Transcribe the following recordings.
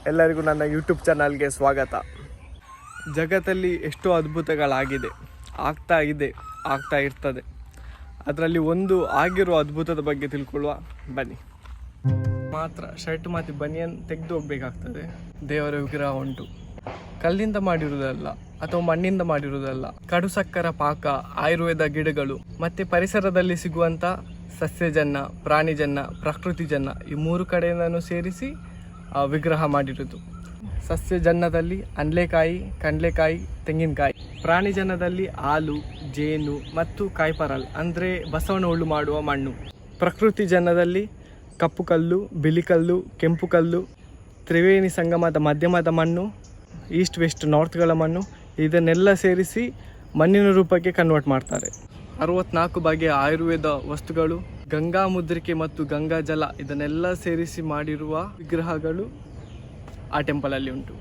ಎಲ್ಲರಿಗೂ ನನ್ನ ಯೂಟ್ಯೂಬ್ ಚಾನಲ್ಗೆ ಸ್ವಾಗತ. ಜಗತ್ತಲ್ಲಿ ಎಷ್ಟೋ ಅದ್ಭುತಗಳಾಗಿದೆ, ಆಗ್ತಾ ಇರ್ತದೆ. ಅದರಲ್ಲಿ ಒಂದು ಆಗಿರೋ ಅದ್ಭುತದ ಬಗ್ಗೆ ತಿಳ್ಕೊಳ್ಳುವ ಬನ್ನಿ. ಮಾತ್ರ ಶರ್ಟ್ ಮತ್ತು ಬನಿಯನ್ ತೆಗೆದು ಹೋಗ್ಬೇಕಾಗ್ತದೆ. ದೇವರ ವಿಗ್ರಹ ಉಂಟು, ಕಲ್ಲಿಂದ ಮಾಡಿರುವುದಲ್ಲ ಅಥವಾ ಮಣ್ಣಿಂದ ಮಾಡಿರುವುದಲ್ಲ. ಕಡು ಸಕ್ಕರ ಪಾಕ, ಆಯುರ್ವೇದ ಗಿಡಗಳು ಮತ್ತು ಪರಿಸರದಲ್ಲಿ ಸಿಗುವಂಥ ಸಸ್ಯಜನ್ಯ, ಪ್ರಾಣಿಜನ್ಯ, ಪ್ರಕೃತಿಜನ್ಯ ಈ ಮೂರು ಕಡೆಯಿಂದನೂ ಸೇರಿಸಿ ವಿಗ್ರಹ ಮಾಡಿರುವುದು. ಸಸ್ಯಜನ್ಯದಲ್ಲಿ ಅನ್ಲೆಕಾಯಿ, ಕಡಲೆಕಾಯಿ, ತೆಂಗಿನಕಾಯಿ. ಪ್ರಾಣಿಜನ್ಯದಲ್ಲಿ ಹಾಲು, ಜೇನು ಮತ್ತು ಕಾಯಿಪರಲ್ ಅಂದರೆ ಬಸವನ ಹುಳ್ಳು ಮಾಡುವ ಮಣ್ಣು. ಪ್ರಕೃತಿ ಜನ್ಯದಲ್ಲಿ ಕಪ್ಪು ಕಲ್ಲು, ಬಿಳಿ ಕಲ್ಲು, ಕೆಂಪು ಕಲ್ಲು, ತ್ರಿವೇಣಿ ಸಂಗಮದ ಮಧ್ಯಮದ ಮಣ್ಣು, ಈಸ್ಟ್ ವೆಸ್ಟ್ ನಾರ್ತ್ಗಳ ಮಣ್ಣು. ಇದನ್ನೆಲ್ಲ ಸೇರಿಸಿ ಮಣ್ಣಿನ ರೂಪಕ್ಕೆ ಕನ್ವರ್ಟ್ ಮಾಡ್ತಾರೆ. 64 ಬಗೆಯ ಆಯುರ್ವೇದ ವಸ್ತುಗಳು, ಗಂಗಾ ಮುದ್ರಿಕೆ ಮತ್ತು ಗಂಗಾ ಜಲ ಇದನ್ನೆಲ್ಲ ಸೇರಿಸಿ ಮಾಡಿರುವ ವಿಗ್ರಹಗಳು ಆ ಟೆಂಪಲಲ್ಲಿ ಉಂಟು.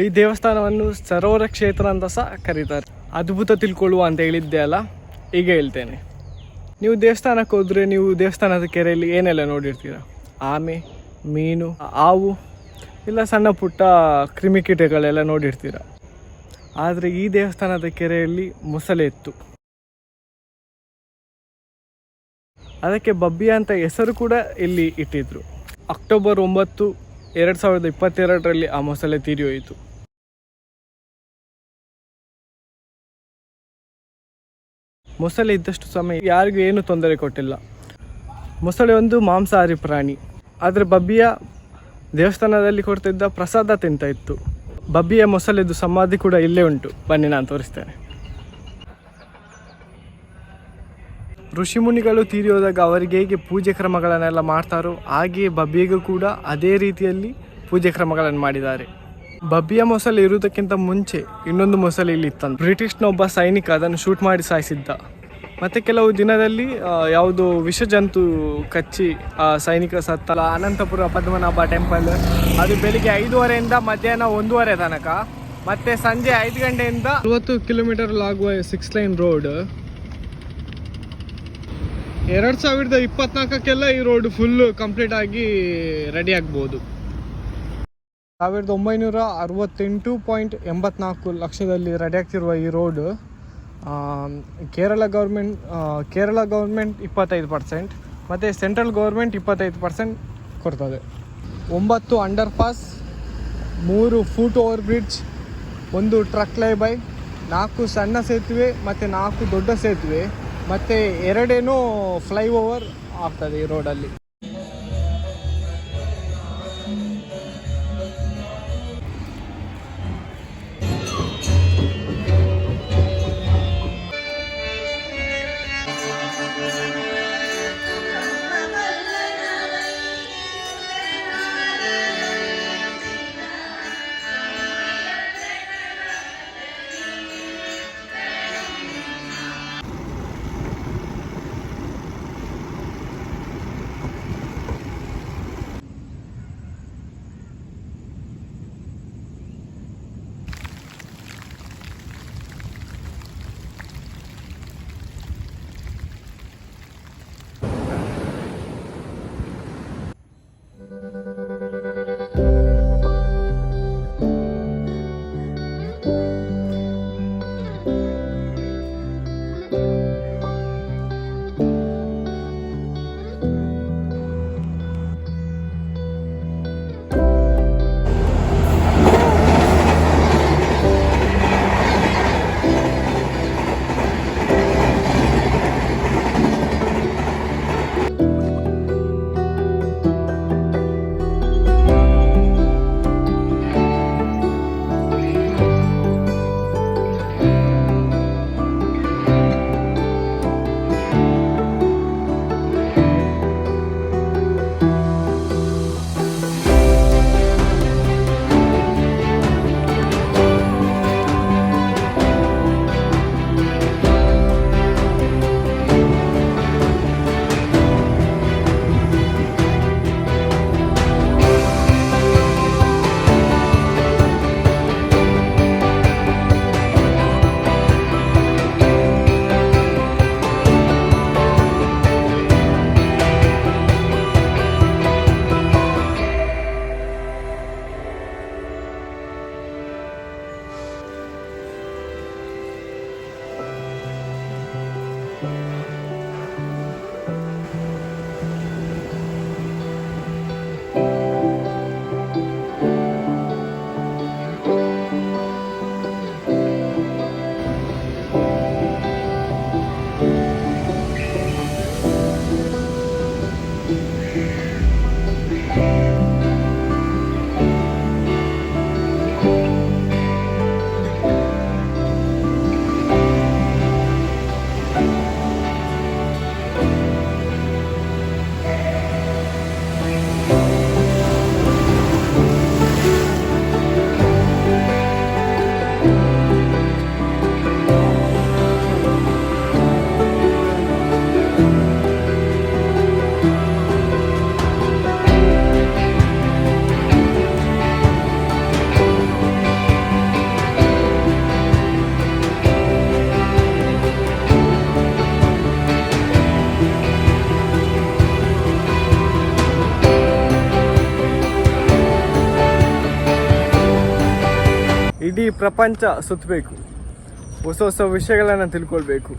ಈ ದೇವಸ್ಥಾನವನ್ನು ಸರೋವರ ಕ್ಷೇತ್ರ ಅಂತ ಸಹ ಕರೀತಾರೆ. ಅದ್ಭುತ ತಿಳ್ಕೊಳ್ಳುವ ಅಂತ ಹೇಳಿದ್ದೆ ಅಲ್ಲ, ಈಗ ಹೇಳ್ತೇನೆ. ನೀವು ದೇವಸ್ಥಾನಕ್ಕೆ ಹೋದರೆ ನೀವು ದೇವಸ್ಥಾನದ ಕೆರೆಯಲ್ಲಿ ಏನೆಲ್ಲ ನೋಡಿರ್ತೀರ? ಆಮೆ, ಮೀನು, ಹಾವು, ಇಲ್ಲ ಸಣ್ಣ ಪುಟ್ಟ ಕ್ರಿಮಿಕೀಟಗಳೆಲ್ಲ ನೋಡಿರ್ತೀರ. ಆದರೆ ಈ ದೇವಸ್ಥಾನದ ಕೆರೆಯಲ್ಲಿ ಮೊಸಳೆ ಇತ್ತು. ಅದಕ್ಕೆ ಬಬ್ಬಿ ಅಂತ ಹೆಸರು ಕೂಡ ಇಲ್ಲಿ ಇಟ್ಟಿದ್ರು. ಅಕ್ಟೋಬರ್ 9, 2022ರಲ್ಲಿ ಆ ಮೊಸಳೆ ತೀರಿ ಹೋಯಿತು. ಮೊಸಳೆ ಇದ್ದಷ್ಟು ಸಮಯ ಯಾರಿಗೂ ಏನು ತೊಂದರೆ ಕೊಟ್ಟಿಲ್ಲ. ಮೊಸಳೆ ಒಂದು ಮಾಂಸಾಹಾರಿ ಪ್ರಾಣಿ. ಆದರೆ ಬಬ್ಬಿಯ ದೇವಸ್ಥಾನದಲ್ಲಿ ಕೊಡ್ತಿದ್ದ ಪ್ರಸಾದ ತಿಂತ ಇತ್ತು. ಬಬ್ಬಿಯ ಮೊಸಳೆದು ಸಮಾಧಿ ಕೂಡ ಇಲ್ಲೇ ಉಂಟು, ಬನ್ನಿ ನಾನು ತೋರಿಸ್ತೇನೆ. ಋಷಿಮುನಿಗಳು ತೀರಿ ಹೋದಾಗ ಅವರಿಗೆ ಹೇಗೆ ಪೂಜೆ ಕ್ರಮಗಳನ್ನೆಲ್ಲ ಮಾಡ್ತಾರೋ ಹಾಗೆಯೇ ಬಬ್ಬಿಗೂ ಕೂಡ ಅದೇ ರೀತಿಯಲ್ಲಿ ಪೂಜೆ ಕ್ರಮಗಳನ್ನು ಮಾಡಿದ್ದಾರೆ. ಬಬ್ಬಿಯ ಮೊಸಳೆ ಇರುವುದಕ್ಕಿಂತ ಮುಂಚೆ ಇನ್ನೊಂದು ಮೊಸಳೆ ಇಲ್ಲಿ ಇತ್ತಂತ. ಬ್ರಿಟಿಷ್ನ ಒಬ್ಬ ಸೈನಿಕ ಅದನ್ನು ಶೂಟ್ ಮಾಡಿ ಸಾಯಿಸಿದ್ದ. ಮತ್ತು ಕೆಲವು ದಿನದಲ್ಲಿ ಯಾವುದು ವಿಷಜಂತು ಕಚ್ಚಿ ಆ ಸೈನಿಕ ಸತ್ತಲ್ಲ. ಅನಂತಪುರ ಪದ್ಮನಾಭ ಟೆಂಪಲ್ ಅದು ಬೆಳಿಗ್ಗೆ 5:30 ಮಧ್ಯಾಹ್ನ 1:30 ತನಕ, ಮತ್ತು ಸಂಜೆ 5 ಗಂಟೆಯಿಂದ 40 ಕಿಲೋಮೀಟರ್ ಆಗುವ 6 ಲೈನ್ ರೋಡ್. 2024 ಈ ರೋಡ್ ಫುಲ್ ಕಂಪ್ಲೀಟ್ ಆಗಿ ರೆಡಿ ಆಗ್ಬೋದು. 1968.84 ಲಕ್ಷದಲ್ಲಿ ರೆಡಿ ಆಗ್ತಿರುವ ಈ ರೋಡ್ ಕೇರಳ ಗೌರ್ಮೆಂಟ್ 25% ಮತ್ತು ಸೆಂಟ್ರಲ್ ಗೌರ್ಮೆಂಟ್ 25% ಕೊಡ್ತದೆ. 9 underpass, 3 foot over bridge, 1 truck layby, 4 ಸಣ್ಣ ಸೇತುವೆ ಮತ್ತು 4 ದೊಡ್ಡ ಸೇತುವೆ, ಮತ್ತು 2 ಫ್ಲೈಓವರ್ ಆಗ್ತದೆ ಈ ರೋಡಲ್ಲಿ. ಇಡೀ ಪ್ರಪಂಚ ಸುತ್ತಬೇಕು, ಹೊಸ ಹೊಸ ವಿಷಯಗಳನ್ನು ತಿಳ್ಕೊಳ್ಬೇಕು.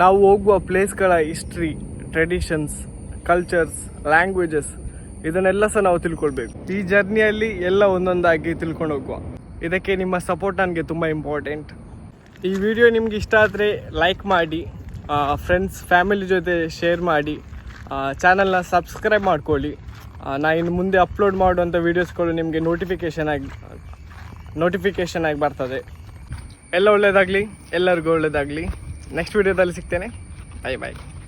ನಾವು ಹೋಗುವ ಪ್ಲೇಸ್ಗಳ ಹಿಸ್ಟ್ರಿ, ಟ್ರೆಡಿಷನ್ಸ್, ಕಲ್ಚರ್ಸ್, ಲ್ಯಾಂಗ್ವೇಜಸ್ ಇದನ್ನೆಲ್ಲ ಸಹ ನಾವು ತಿಳ್ಕೊಳ್ಬೇಕು. ಈ ಜರ್ನಿಯಲ್ಲಿ ಎಲ್ಲ ಒಂದೊಂದಾಗಿ ತಿಳ್ಕೊಂಡು ಹೋಗುವ. ಇದಕ್ಕೆ ನಿಮ್ಮ ಸಪೋರ್ಟ್ ನನಗೆ ತುಂಬ ಇಂಪಾರ್ಟೆಂಟ್. ಈ ವಿಡಿಯೋ ನಿಮ್ಗೆ ಇಷ್ಟ ಆದರೆ ಲೈಕ್ ಮಾಡಿ, ಫ್ರೆಂಡ್ಸ್ ಫ್ಯಾಮಿಲಿ ಜೊತೆ ಶೇರ್ ಮಾಡಿ, ಚಾನಲ್ನ ಸಬ್ಸ್ಕ್ರೈಬ್ ಮಾಡ್ಕೊಳ್ಳಿ. ನಾ ಇನ್ನು ಮುಂದೆ ಅಪ್ಲೋಡ್ ಮಾಡುವಂಥ ವೀಡಿಯೋಸ್ಗಳು ನಿಮಗೆ ನೋಟಿಫಿಕೇಷನ್ ಆಗಿ ಬರ್ತದೆ. ಎಲ್ಲ ಒಳ್ಳೆಯದಾಗಲಿ, ಎಲ್ಲರಿಗೂ ಒಳ್ಳೆಯದಾಗಲಿ. ನೆಕ್ಸ್ಟ್ ವೀಡಿಯೋದಲ್ಲಿ ಸಿಗ್ತೇನೆ. ಬಾಯ್ ಬಾಯ್.